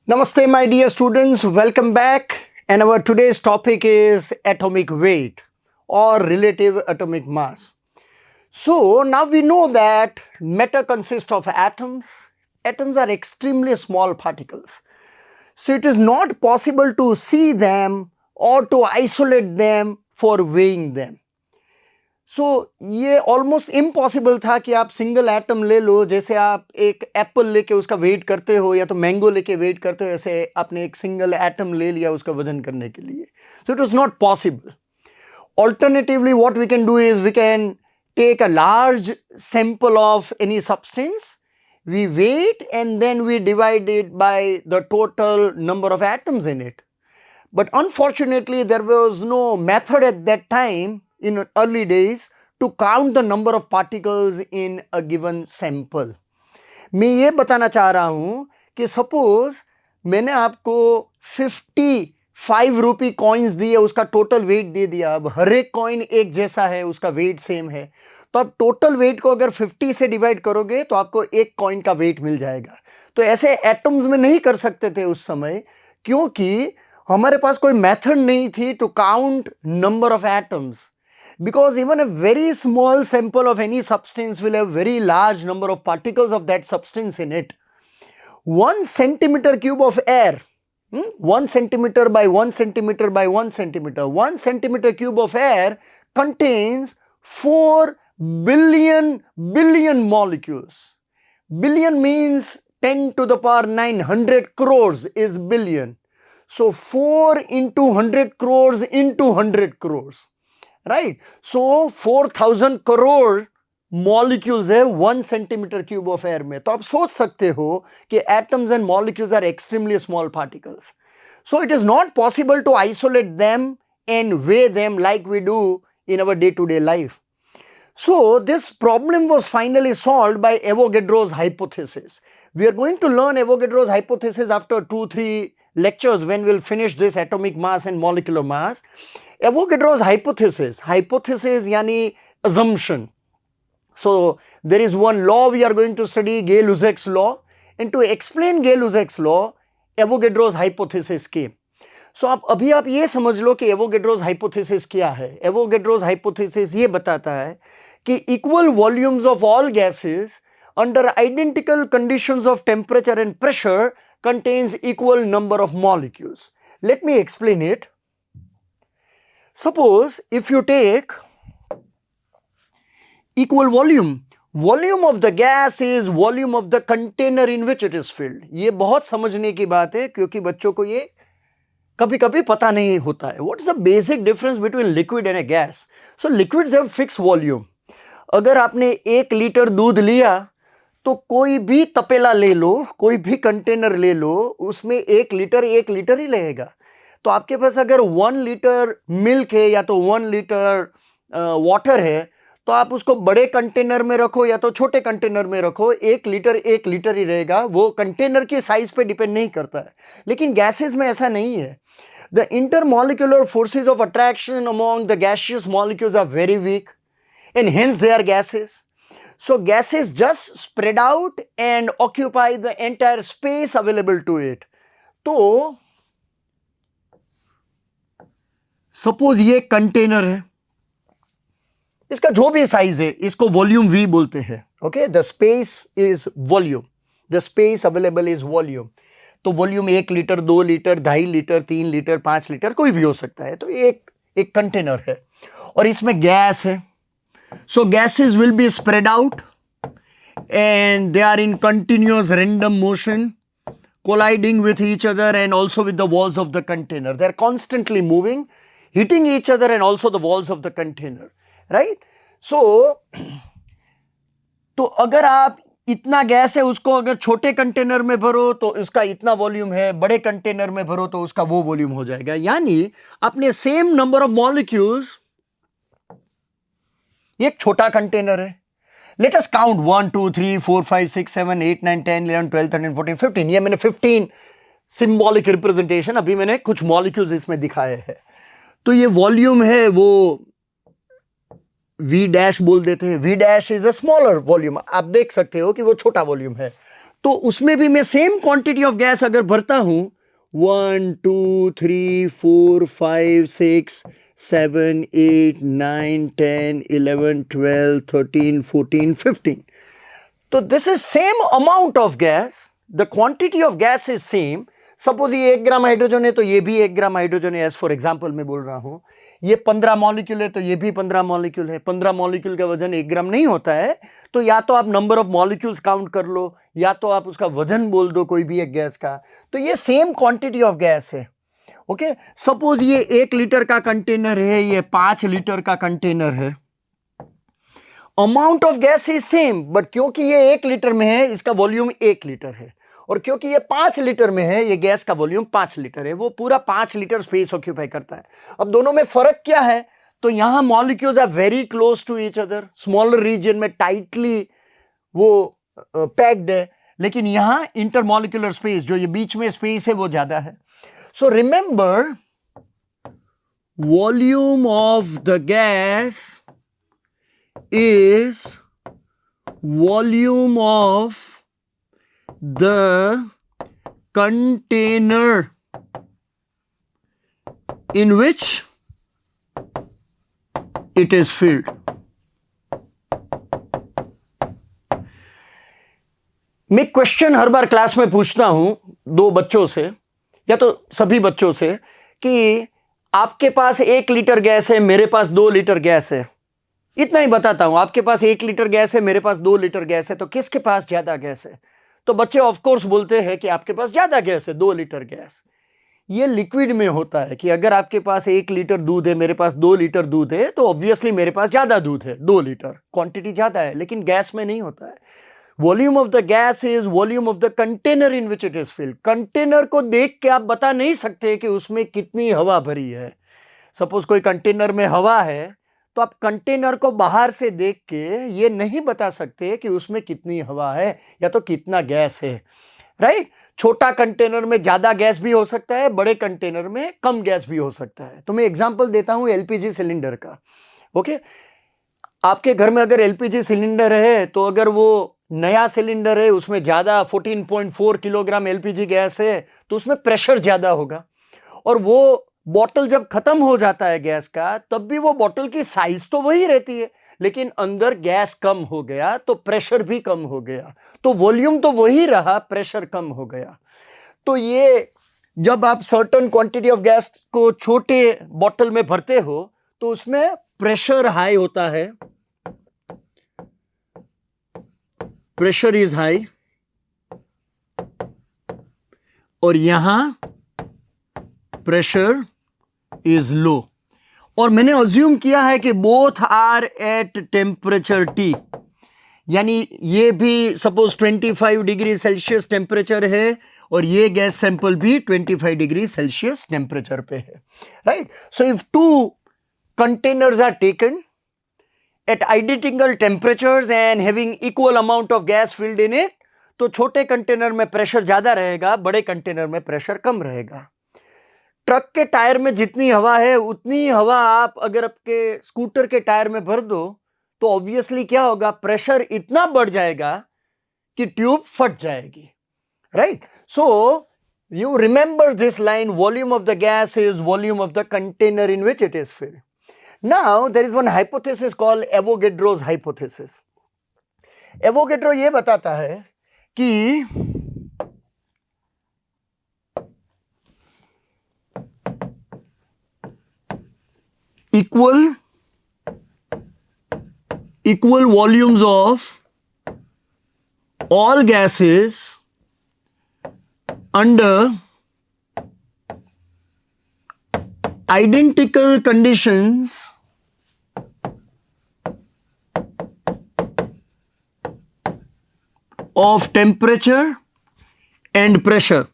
Namaste, my dear students. Welcome back. And our today's topic is atomic weight or relative atomic mass. So now we know that matter consists of atoms. Atoms are extremely small particles. So it is not possible to see them or to isolate them for weighing them. सो ये almost impossible था कि आप single atom ले लो, जैसे आप एक Apple लेके उसका वेट करते हो या तो मैंगो लेके वेट करते हो, ऐसे आपने एक सिंगल एटम ले लिया उसका वजन करने के लिए. So it was not possible. Alternatively, what we can do is we can take a large sample of any substance, we weight, and then we divide it by the total number of atoms in it. But unfortunately, there was no method at that time in early days to count the number of particles in a given sample. मैं ये बताना चाह रहा हूँ कि suppose मैंने आपको 55 rupee coins दिए, उसका टोटल वेट दे दिया. अब हर एक कॉइन एक जैसा है, उसका वेट सेम है, तो आप टोटल वेट को अगर 50 से डिवाइड करोगे तो आपको एक कॉइन का वेट मिल जाएगा. तो ऐसे एटम्स में नहीं कर सकते थे उस समय, क्योंकि हमारे पास कोई मेथड नहीं थी to count number of atoms. Because even a very small sample of any substance will have very large number of particles of that substance in it. 1 centimeter cube of air, 1 centimeter by 1 centimeter by 1 centimeter, 1 centimeter cube of air contains 4 billion molecules. Billion means 10 to the power 900 crores is billion. So 4 into 100 crores into 100 crores. Right. So 4000 crore molecules है 1 centimetre cube of air में. तो आप सोच सकते हो कि atoms and molecules are extremely small particles. So it is not possible to isolate them and weigh them like we do in our day to day life. So this problem was finally solved by Avogadro's hypothesis. We are going to learn Avogadro's hypothesis after 2-3 lectures when we'll finish this atomic mass and molecular mass. Avogadro's hypothesis yani assumption. So there is one law we are going to study, Gay-Lussac's law, and to explain Gay-Lussac's law, Avogadro's hypothesis came. So अभी आप ये समझ लो कि Avogadro's hypothesis क्या है. Avogadro's hypothesis ये बताता है कि equal volumes of all gases under identical conditions of temperature and pressure contains equal number of molecules. Let me explain it. Suppose if you take equal volume of the gas is volume of the container in which it is filled. ये बहुत समझने की बात है क्योंकि बच्चों को ये कभी कभी पता नहीं होता है. What is the basic difference between liquid and a gas? So liquids have fixed volume. अगर आपने 1 लीटर दूध लिया तो कोई भी तपेला ले लो, कोई भी कंटेनर ले लो, उसमें 1 लीटर ही रहेगा. तो आपके पास अगर 1 लीटर मिल्क है या तो 1 लीटर वाटर है, तो आप उसको बड़े कंटेनर में रखो या तो छोटे कंटेनर में रखो, 1 लीटर ही रहेगा. वो कंटेनर के साइज पे डिपेंड नहीं करता है. लेकिन गैसेस में ऐसा नहीं है. The intermolecular forces of attraction among the gaseous molecules are very weak, and hence they are gases. So gases just spread out and occupy the entire space available to it. तो suppose ये container है, इसका जो भी size है इसको volume V बोलते हैं. Okay, the space is volume, the space available is volume. तो volume 1 litre, 2 litre, 2.5 litre, 3 litre, 5 litre कोई भी हो सकता है. तो एक कंटेनर है और इसमें गैस है. So gases will be spread out and they are in continuous random motion, colliding with each other and also with the walls of the container. They are constantly moving, hitting each other and also the walls of the container, right? So तो अगर आप इतना gas है उसको अगर छोटे container में भरो तो उसका इतना वॉल्यूम है, बड़े कंटेनर में भरो तो उसका वो वॉल्यूम हो जाएगा. यानी अपने सेम नंबर ऑफ मॉलिक्यूल्स, एक छोटा कंटेनर है. Let us count 1, 2, 3, 4, 5, 6, 7, 8, 9, 10, 11, 12, 13, 14, 15. ये मैंने 15 सिंबॉलिक रिप्रेजेंटेशन, अभी मैंने कुछ मॉलिक्यूल्स इसमें दिखाए हैं. तो ये वॉल्यूम है, वो V डैश बोल देते हैं. V dash is a smaller volume. आप देख सकते हो कि वो छोटा वॉल्यूम है. तो उसमें भी मैं सेम क्वांटिटी ऑफ गैस अगर भरता हूं 1 2 3 4 5 6 7 8 9 10 11 12 13 14 15 तो this is same amount of gas the quantity of gas is same suppose ये 1 ग्राम हाइड्रोजन है तो ये भी 1 ग्राम हाइड्रोजन है एज फॉर एग्जांपल मैं बोल रहा हूं ये 15 मॉलिक्यूल है तो ये भी 15 मॉलिक्यूल है 15 मॉलिक्यूल का वजन 1 ग्राम नहीं होता है तो या तो आप नंबर ऑफ मॉलिक्यूल्स काउंट कर लो या तो आप उसका वजन बोल दो कोई भी एक गैस का तो ये सेम क्वांटिटी ऑफ गैस है ओके सपोज ये 1 लीटर का कंटेनर है ये 5 लीटर का कंटेनर है amount of gas is same but क्योंकि ये 1 लीटर में है इसका वॉल्यूम 1 लीटर है और क्योंकि ये 5 लीटर में है ये गैस का वॉल्यूम 5 लीटर है वो पूरा 5 लीटर स्पेस ऑक्यूपाई करता है अब दोनों में फर्क क्या है तो यहां molecules are very close to each other smaller region में टाइटली वो पैक्ड है लेकिन यहां इंटरमॉलिक्यूलर स्पेस जो ये बीच में स्पेस है वो ज्यादा है so remember volume of the gas is volume of the container in which it is filled. मैं क्वेश्चन हर बार क्लास में पूछता हूं 2 बच्चों से या तो सभी बच्चों से कि आपके पास 1 लीटर गैस है मेरे पास 2 लीटर गैस है इतना ही बताता हूं आपके पास 1 लीटर गैस है मेरे पास 2 लीटर गैस है तो किसके पास ज्यादा गैस है तो बच्चे ऑफ कोर्स बोलते हैं कि आपके पास ज्यादा गैस है 2 लीटर गैस ये लिक्विड में होता है कि अगर आपके पास 1 लीटर दूध है मेरे पास 2 लीटर दूध है तो ऑब्वियसली मेरे पास ज्यादा दूध है 2 लीटर क्वांटिटी ज्यादा है लेकिन गैस में नहीं होता है volume of the gas is volume of the container in which it is filled container को देख के आप बता नहीं सकते कि उसमें कितनी हवा भरी है सपोज कोई कंटेनर में हवा है तो आप कंटेनर को बाहर से देख के ये नहीं बता सकते कि उसमें कितनी हवा है या तो कितना गैस है राइट छोटा कंटेनर में ज्यादा गैस भी हो सकता है बड़े कंटेनर में कम गैस भी हो सकता है तो मैं एग्जांपल देता हूं एलपीजी सिलेंडर का ओके आपके घर में अगर एलपीजी सिलेंडर है तो अगर वो नया सिलेंडर है उसमें ज्यादा 14.4 किलोग्राम एलपीजी गैस है तो उसमें प्रेशर ज्यादा होगा और वो बॉटल जब खत्म हो जाता है गैस का तब भी वो बॉटल की साइज तो वही रहती है लेकिन अंदर गैस कम हो गया तो प्रेशर भी कम हो गया तो वॉल्यूम तो वही रहा प्रेशर कम हो गया तो ये जब आप सर्टेन क्वांटिटी ऑफ गैस को छोटे बॉटल में भरते हो तो उसमें प्रेशर हाई होता है प्रेशर इज हाई और यहां प्रेशर इज लो और मैंने अज्यूम किया है कि both are at temperature T यानी ये भी सपोज 25 डिग्री सेल्सियस टेम्परेचर है और ये गैस सैंपल भी 25 डिग्री सेल्सियस टेम्परेचर पे है right so if 2 containers are taken at identical temperatures and having equal amount of gas filled in it तो छोटे कंटेनर में प्रेशर ज्यादा रहेगा बड़े कंटेनर में प्रेशर कम रहेगा ट्रक के टायर में जितनी हवा है उतनी हवा आप अगर आपके स्कूटर के टायर में भर दो तो ऑब्वियसली क्या होगा प्रेशर इतना बढ़ जाएगा कि ट्यूब फट जाएगी right so you remember this line volume of the gas is volume of the container in which it is filled. Now there is one hypothesis called Avogadro's hypothesis. Avogadro ये बताता है कि equal volumes of all gases under identical conditions of temperature and pressure.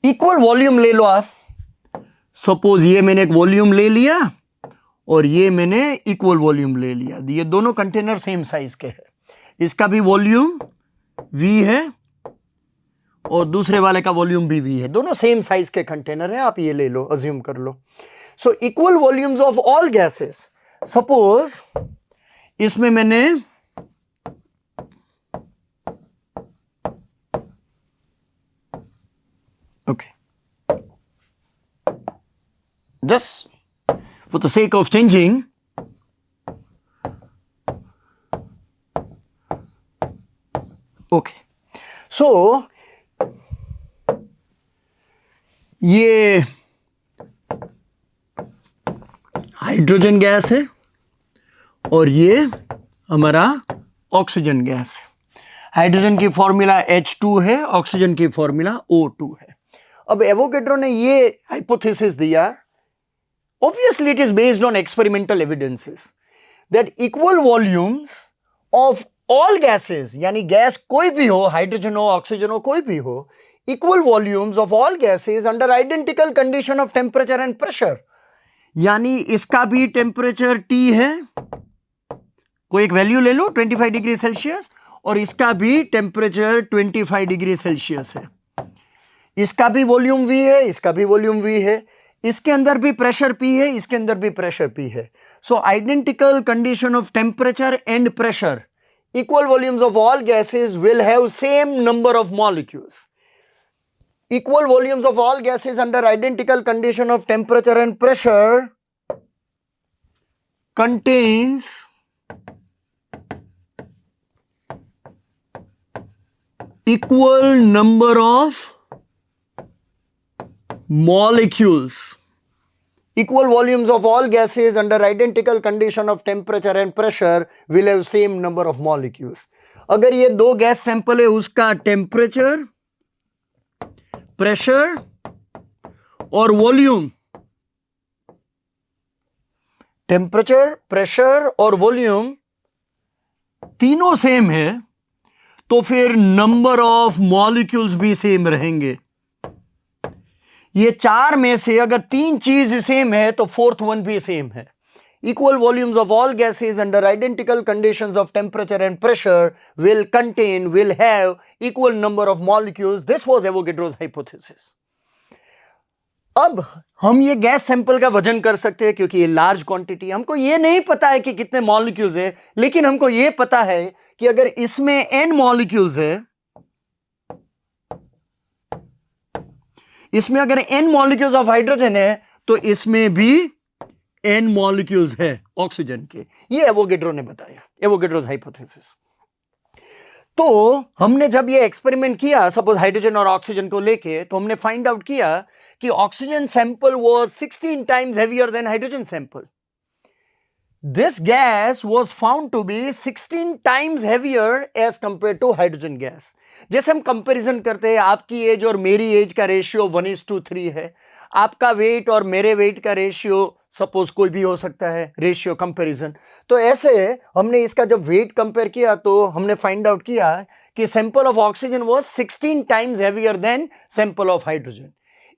Equal volume ले लो आप suppose ये मैंने एक volume ले लिया और ये मैंने इक्वल वॉल्यूम ले लिया ये दोनों कंटेनर सेम साइज के हैं इसका भी वॉल्यूम V है और दूसरे वाले का वॉल्यूम भी V है दोनों सेम साइज के कंटेनर है आप ये ले लो अज्यूम कर लो so equal volumes of all gases suppose इसमें मैंने just for the sake of changing, okay, so ये हाइड्रोजन गैस है और ये हमारा ऑक्सीजन गैस है। हाइड्रोजन की फॉर्मूला H2 है, ऑक्सीजन की फॉर्मूला O2 है। अब एवोगैड्रो ने ये हाइपोथेसिस दिया, obviously it is based on experimental evidences, that equal volumes of all gases, यानी गैस कोई भी हो, हाइड्रोजन हो, ऑक्सीजन हो, कोई भी हो, equal volumes of all gases under identical condition of temperature and pressure, यानी इसका भी टेम्परेचर T है, कोई एक वैल्यू ले लो 25 डिग्री सेल्सियस, और इसका भी टेम्परेचर 25 डिग्री सेल्सियस है, इसका भी वॉल्यूम V है, इसका भी वॉल्यूम V है, इसके अंदर भी प्रेशर P है, इसके अंदर भी प्रेशर P है। So identical condition of temperature and pressure, equal volumes of all gases will have same number of molecules. Equal volumes of all gases under identical condition of temperature and pressure contains equal number of molecules. Equal volumes of all gases under identical condition of temperature and pressure will have same number of molecules. अगर ये दो gas sample है, उसका temperature, pressure और volume, temperature, pressure और volume तीनों same है, तो फिर नंबर ऑफ मॉलिक्यूल्स भी सेम रहेंगे। ये चार में से अगर तीन चीज सेम है तो फोर्थ वन भी सेम है। Equal volumes of all gases under identical conditions of temperature and pressure will have equal number of molecules. This was Avogadro's hypothesis. अब हम ये गैस सैंपल का वजन कर सकते हैं, क्योंकि ये लार्ज क्वांटिटी, हमको ये नहीं पता है कि कितने मॉलिक्यूल्स है, लेकिन हमको ये पता है कि अगर इसमें n मॉलिक्यूल्स है, इसमें अगर n मॉलिक्यूल्स ऑफ हाइड्रोजन है, तो इसमें भी n मॉलिक्यूल्स है ऑक्सीजन के। ये एवोगैड्रो ने बताया, एवोगैड्रोस हाइपोथेसिस। तो हमने जब ये एक्सपेरिमेंट किया, सपोज हाइड्रोजन और ऑक्सीजन को लेके, तो हमने फाइंड आउट किया कि oxygen sample was 16 times heavier than hydrogen sample. This gas was found to be 16 times heavier as compared to hydrogen gas. जैसे हम कंपैरिजन करते हैं, आपकी एज और मेरी एज का रेशियो 1:3 है, आपका वेट और मेरे वेट का रेशियो सपोज कोई भी हो सकता है, रेशियो कंपैरिजन। तो ऐसे हमने इसका जब वेट कंपेयर किया तो हमने फाइंड आउट किया कि sample of oxygen was 16 times heavier than sample of hydrogen.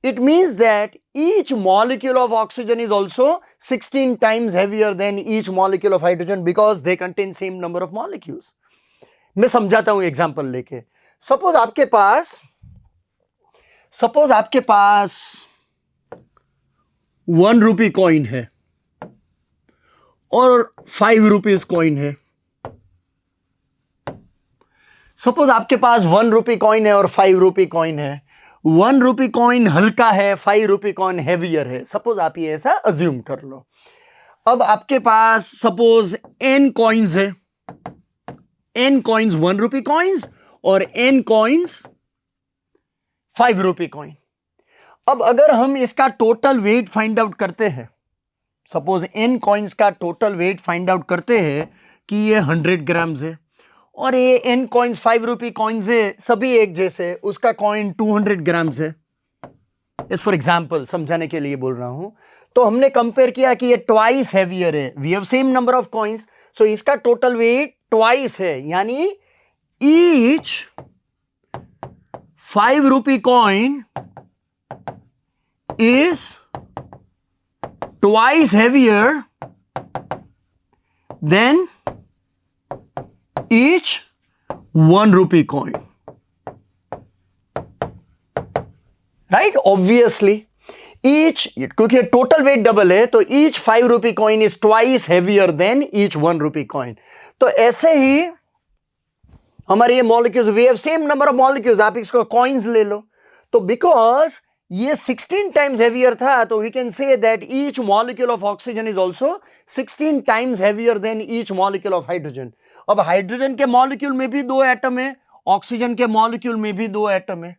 It means that each molecule of oxygen is also 16 times heavier than each molecule of hydrogen because they contain same number of molecules. मैं समझाता हूं example लेके। Suppose आपके पास 1 rupee coin है और 5 rupees coin है। Suppose आपके पास 1 rupee coin है और 5 रुपी कॉइन है। 1 रुपी कॉइन हल्का है, 5 रुपी कॉइन हैवियर है। सपोज आप ये ऐसा अज्यूम कर लो। अब आपके पास सपोज n कॉइन्स है, n कॉइन्स 1 रुपी कॉइन्स और n कॉइन्स 5 रुपी कॉइन। अब अगर हम इसका टोटल वेट फाइंड आउट करते हैं, सपोज n कॉइन्स का टोटल वेट फाइंड आउट करते हैं कि ये 100 ग्राम्स है और ये n कॉइन्स 5 रुपी कॉइन्स है, सभी एक जैसे, उसका कॉइन 200 ग्राम्स है। इस फॉर एग्जांपल समझाने के लिए बोल रहा हूं। तो हमने कंपेयर किया कि ये ट्वाइस हैवियर है, we have same number of coins, so इसका टोटल वेट ट्वाइस है, यानी each 5 rupee coin is twice heavier than each 1 rupee coin, right? Obviously each, क्योंकि टोटल वेट डबल है, तो each 5 rupee coin is twice heavier than each 1 rupee coin. तो ऐसे ही हमारे ये molecules, we have same number of molecules, आप इसको कॉइन्स ले लो। तो बिकॉज ये 16 टाइम्स हेवियर था, तो we can say that each molecule of oxygen is also 16 times heavier than each molecule of hydrogen. अब हाइड्रोजन के मॉलिक्यूल में भी 2 एटम है, ऑक्सीजन के मॉलिक्यूल में भी 2 एटम है,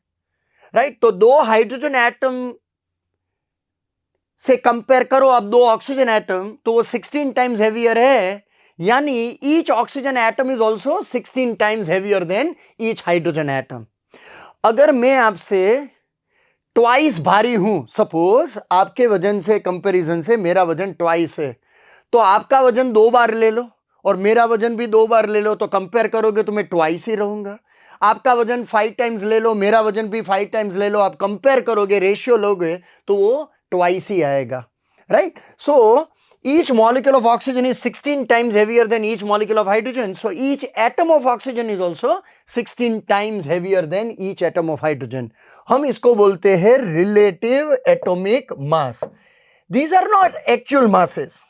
राइट। तो 2 हाइड्रोजन एटम से कंपेयर करो अब 2 ऑक्सीजन एटम, तो वो 16 टाइम्स हेवियर है, यानी each oxygen atom is also 16 times heavier than each hydrogen atom. अगर मैं आपसे ट्वाइस भारी हूं, सपोज आपके वजन से कंपैरिजन से मेरा वजन ट्वाइस है, तो आपका वजन 2 बार ले लो और मेरा वजन भी 2 बार ले लो, तो कंपेयर करोगे तो मैं ट्वाइस ही रहूंगा। आपका वजन 5 टाइम्स ले लो, मेरा वजन भी 5 टाइम्स ले लो, आप कंपेयर करोगे, रेशियो लोगे, तो वो ट्वाइस ही आएगा, right. So each molecule of oxygen is 16 times heavier than each molecule of hydrogen, so each atom of oxygen is also 16 times heavier than each atom of hydrogen. हम इसको बोलते हैं relative atomic mass. These are not actual masses,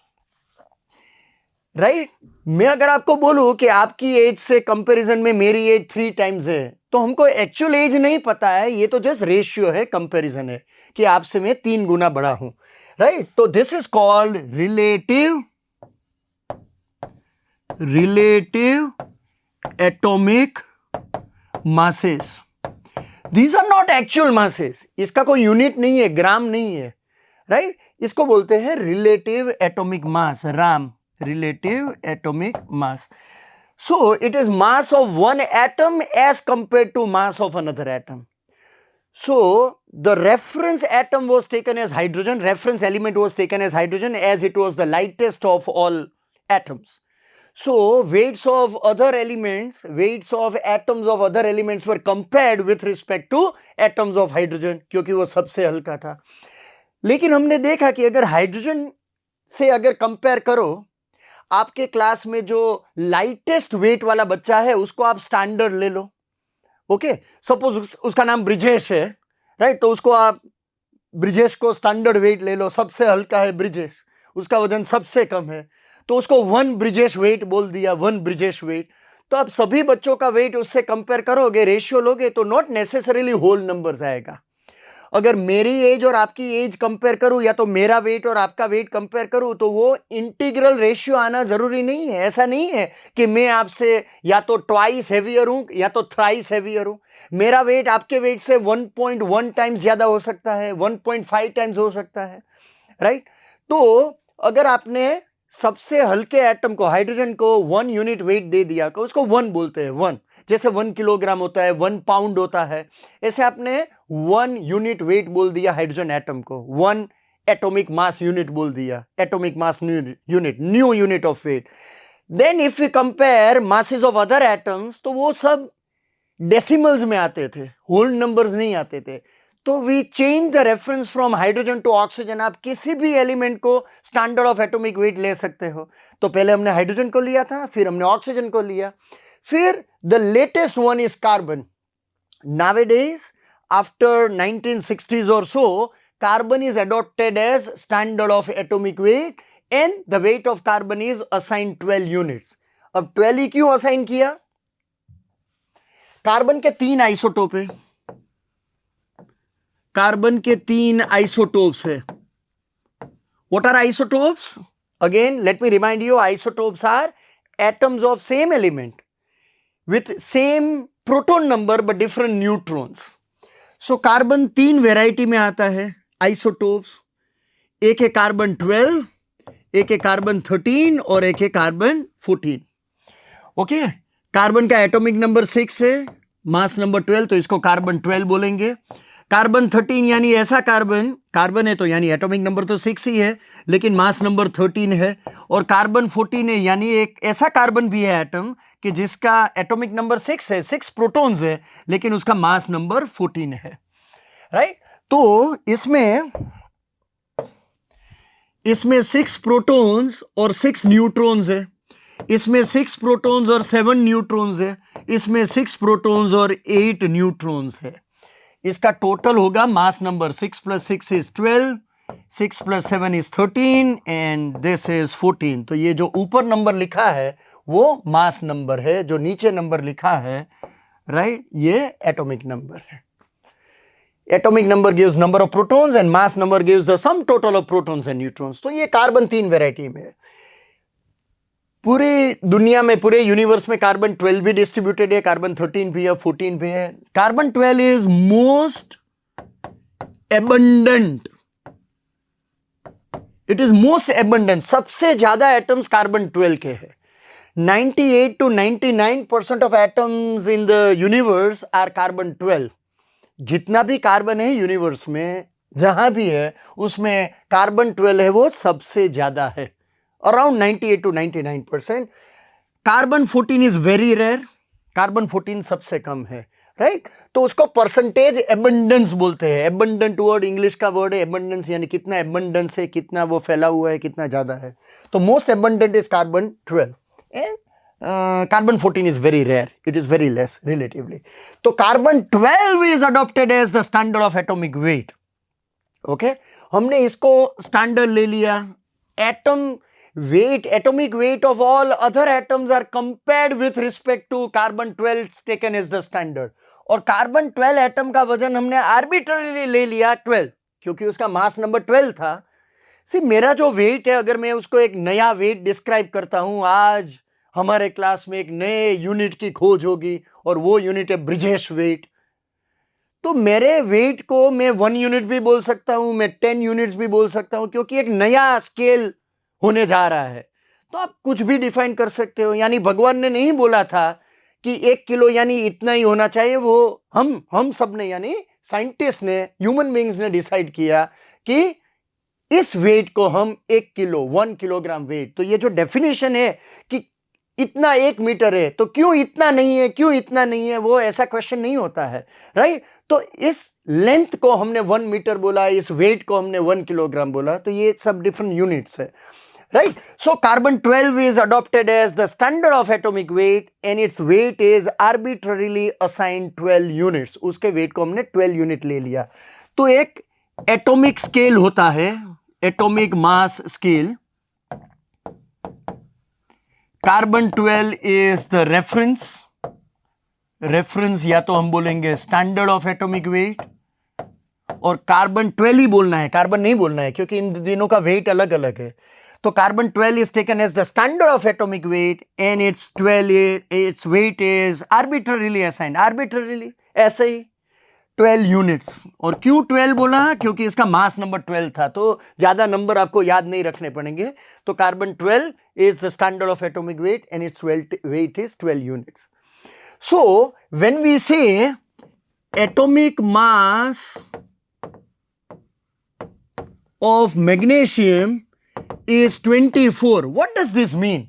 right? मैं अगर आपको बोलूं कि आपकी एज से कंपैरिजन में मेरी एज 3 टाइम्स है, तो हमको एक्चुअल एज नहीं पता है, ये तो जस्ट रेशियो है, कंपैरिजन है कि आपसे मैं 3 गुना बड़ा हूं, राइट। तो this is called relative atomic masses. These are not actual masses, इसका कोई यूनिट नहीं है, ग्राम नहीं है, राइट। इसको बोलते हैं relative atomic mass, Ram, relative atomic mass. So it is mass of one atom as compared to mass of another atom. So the reference atom was taken as hydrogen, reference element was taken as hydrogen, as it was the lightest of all atoms. So weights of other elements, weights of atoms of other elements were compared with respect to atoms of hydrogen, क्योंकि वो सबसे हल्का था। लेकिन हमने देखा कि अगर हाइड्रोजन से अगर कंपेयर करो, आपके क्लास में जो लाइटेस्ट वेट वाला बच्चा है उसको आप स्टैंडर्ड ले लो, ओके। सपोज उसका नाम ब्रिजेश है, राइट, तो उसको आप ब्रिजेश को स्टैंडर्ड वेट ले लो, सबसे हल्का है ब्रिजेश, उसका वजन सबसे कम है, तो उसको 1 ब्रिजेश वेट बोल दिया, 1 ब्रिजेश वेट। तो आप सभी बच्चों का वेट उससे कंपेयर करोगे, रेशियो लोगे, तो नॉट नेसेसरीली होल नंबर्स आएगा। अगर मेरी एज और आपकी एज कंपेयर करूं, या तो मेरा वेट और आपका वेट कंपेयर करूं, तो वो इंटीग्रल रेशियो आना जरूरी नहीं है। ऐसा नहीं है कि मैं आपसे या तो ट्वाइस हेवियर हूं या तो थ्राइस हेवियर हूं। मेरा वेट आपके वेट से 1.1 टाइम्स ज्यादा हो सकता है, 1.5 टाइम्स हो सकता है, राइट। तो अगर आपने सबसे हल्के एटम को, हाइड्रोजन को 1 यूनिट वेट दे दिया, तो उसको 1 बोलते हैं, 1, जैसे 1 किलोग्राम होता है, 1 पाउंड होता है, ऐसे आपने 1 यूनिट वेट बोल दिया हाइड्रोजन एटम को, 1 एटॉमिक मास यूनिट बोल दिया, atomic mass unit, new unit of weight. Then if you compare masses of other atoms, तो वो सब डेसिमल्स में आते थे, होल नंबर्स नहीं आते थे। तो we change the reference from hydrogen to oxygen. आप किसी भी एलिमेंट को स्टैंडर्ड ऑफ एटॉमिक वेट ले सकते हो। तो पहले हमने हाइड्रोजन को लिया था, फिर हमने ऑक्सीजन को लिया, फिर the latest one is carbon. Nowadays, after 1960s or so, carbon is adopted as standard of atomic weight and the weight of carbon is assigned 12 units. अब 12 ही क्यों असाइन किया? कार्बन के 3 आइसोटोप है, कार्बन के 3 isotopes है। What are isotopes? Again, let me remind you, isotopes are atoms of same element with same proton number but different neutrons. So carbon 3 variety में आता है आइसोटोप्स, एक है कार्बन 12, एक है कार्बन 13 और एक है कार्बन 14, ओके। कार्बन का एटॉमिक नंबर 6 है, मास नंबर 12, तो इसको कार्बन 12 बोलेंगे। कार्बन 13 यानी ऐसा कार्बन, कार्बन है तो यानी एटॉमिक नंबर तो 6 ही है, लेकिन मास नंबर 13 है। और कार्बन 14 है यानी एक ऐसा कार्बन भी है एटम कि जिसका एटॉमिक नंबर 6 है, 6 प्रोटॉन्स है, लेकिन उसका मास नंबर 14 है, राइट। तो इसमें 6 प्रोटॉन्स और 6 न्यूट्रॉन्स है, इसमें 6 प्रोटॉन्स और 7 न्यूट्रॉन्स है, इसमें 6 प्रोटॉन्स और 8 न्यूट्रॉन्स है। इसका टोटल होगा mass number 6 + 6 is 12, 6 + 7 is 13 and this is 14। तो ये जो ऊपर नंबर लिखा है वो मास नंबर है, जो नीचे नंबर लिखा है, राइट, ये एटॉमिक नंबर है। Atomic number gives number of protons and mass number gives the sum total of protons and neutrons. तो ये कार्बन 3 वेराइटी में है. पूरी दुनिया में, पूरे यूनिवर्स में कार्बन 12 भी डिस्ट्रीब्यूटेड है, कार्बन 13 भी है, 14 भी है. Carbon 12 is most abundant. It is most abundant. सबसे ज्यादा एटम्स कार्बन 12 के हैं. 98 to 99% of atoms in the universe are carbon 12. जितना भी कार्बन है यूनिवर्स में, जहां भी है, उसमें कार्बन 12 है, वो सबसे ज्यादा है. Around 98 to 99%. Carbon 14 is very rare. Carbon 14 सबसे कम है, राइट. तो उसको परसेंटेज एबंडेंस बोलते हैं. एबंडेंट वर्ड इंग्लिश का वर्ड है. एबंडेंस यानी कितना एबंडेंस है, कितना वो फैला हुआ है, कितना ज्यादा है. तो most abundant is carbon 12. Carbon 14 is very rare. It is very less relatively. So carbon 12 is adopted as the standard of atomic weight. Okay, हमने इसको स्टैंडर्ड ले लिया. Atom weight, atomic weight of all other atoms are compared with respect to carbon 12 taken as the standard. और carbon 12 atom का वजन हमने arbitrarily ले लिया 12, क्योंकि उसका मास नंबर 12 था. सी मेरा जो वेट है, अगर मैं उसको एक नया वेट डिस्क्राइब करता हूं, आज हमारे क्लास में एक नए यूनिट की खोज होगी और वो यूनिट है ब्रिजेश वेट. तो मेरे वेट को मैं 1 यूनिट भी बोल सकता हूं, मैं 10 यूनिट्स भी बोल सकता हूं, क्योंकि एक नया स्केल होने जा रहा है. तो आप कुछ भी डिफाइन कर सकते हो. यानी भगवान ने नहीं बोला था कि 1 किलो यानी इतना ही होना चाहिए. वो हम सब ने, यानी साइंटिस्ट ने, ह्यूमन बीइंग्स ने डिसाइड किया कि इस वेट को हम 1 किलो, 1 किलोग्राम वेट. तो ये जो डेफिनेशन है कि इतना 1 मीटर है, तो क्यों इतना नहीं है, क्यों इतना नहीं है, वो ऐसा क्वेश्चन नहीं होता है, राइट. तो इस लेंथ को हमने 1 मीटर बोला, इस वेट को हमने 1 किलोग्राम बोला. तो ये सब डिफरेंट यूनिट्स है, right. So carbon 12 is adopted as the standard of atomic weight and its weight is arbitrarily assigned 12 units. उसके weight को हमने 12 यूनिट ले लिया. तो एक एटॉमिक स्केल होता है, atomic mass scale. Carbon 12 is the reference या तो हम बोलेंगे स्टैंडर्ड ऑफ एटॉमिक वेट, और कार्बन 12 ही बोलना है, कार्बन नहीं बोलना है, क्योंकि इन दिनों का वेट अलग अलग है. तो carbon 12 is taken as the standard of atomic weight and its weight is arbitrarily assigned. Arbitrarily ऐसे ही 12 यूनिट्स. और क्यों 12 बोला? क्योंकि इसका मास नंबर 12 था. तो ज्यादा नंबर आपको याद नहीं रखने पड़ेंगे. तो carbon 12 is the standard of atomic weight and its weight is 12 units. So when we say atomic mass of magnesium is 24, what does this mean?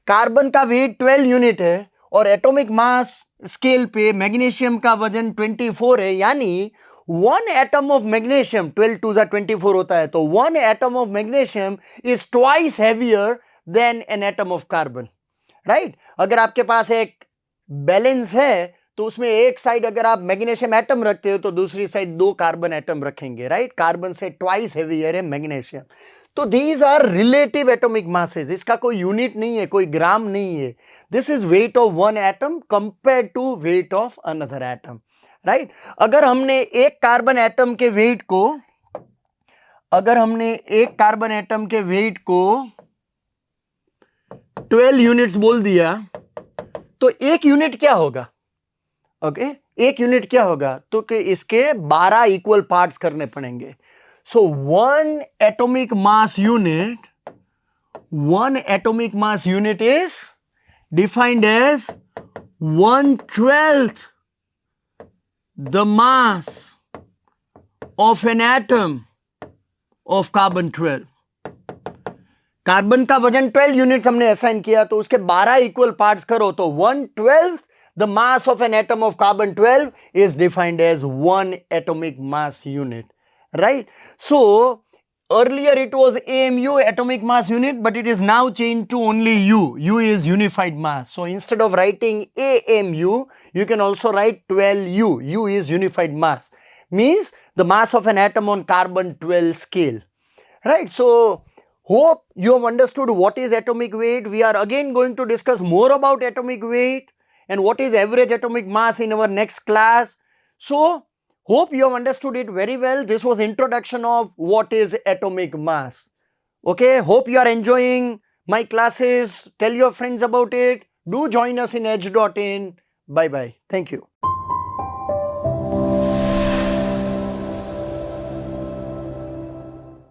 Carbon का वेट 12 यूनिट है और एटॉमिक मास स्केल पे magnesium का वजन 24 है. यानी 1 atom of magnesium, 12 2 24 होता है, तो 1 atom of magnesium is twice heavier than an atom of carbon, right. अगर आपके पास एक बैलेंस है, तो उसमें एक साइड अगर आप मैग्नीशियम एटम रखते हो, तो दूसरी साइड 2 कार्बन एटम रखेंगे, राइट. कार्बन से ट्वाइस हैवियर है मैग्नीशियम. तो these are relative atomic masses. इसका कोई यूनिट नहीं है, कोई ग्राम नहीं है. This is weight of 1 atom compare to weight of another atom, right. अगर हमने एक कार्बन एटम के वेट को, अगर हमने एक कार्बन एटम के वेट को 12 यूनिट्स बोल दिया, तो एक यूनिट क्या होगा? ओके, एक यूनिट क्या होगा? तो कि इसके 12 इक्वल पार्ट्स करने पड़ेंगे. So one atomic mass unit is defined as 1/12 the mass of an atom of carbon 12. Carbon का वजन 12 यूनिट्स हमने असाइन किया, तो उसके 12 इक्वल पार्ट्स करो, तो 1/12 the mass of an atom of carbon 12 is defined as 1 atomic mass unit. Right. So earlier it was AMU, atomic mass unit, but it is now changed to only U. U is unified mass. So instead of writing AMU, you can also write 12U. U is unified mass. Means the mass of an atom on carbon 12 scale. Right. So hope you have understood what is atomic weight. We are again going to discuss more about atomic weight and what is average atomic mass in our next class. So Hope you have understood it very well. This was introduction of what is atomic mass. Okay, hope you are enjoying my classes. Tell your friends about it. Do join us in edge.in. Bye bye. Thank you.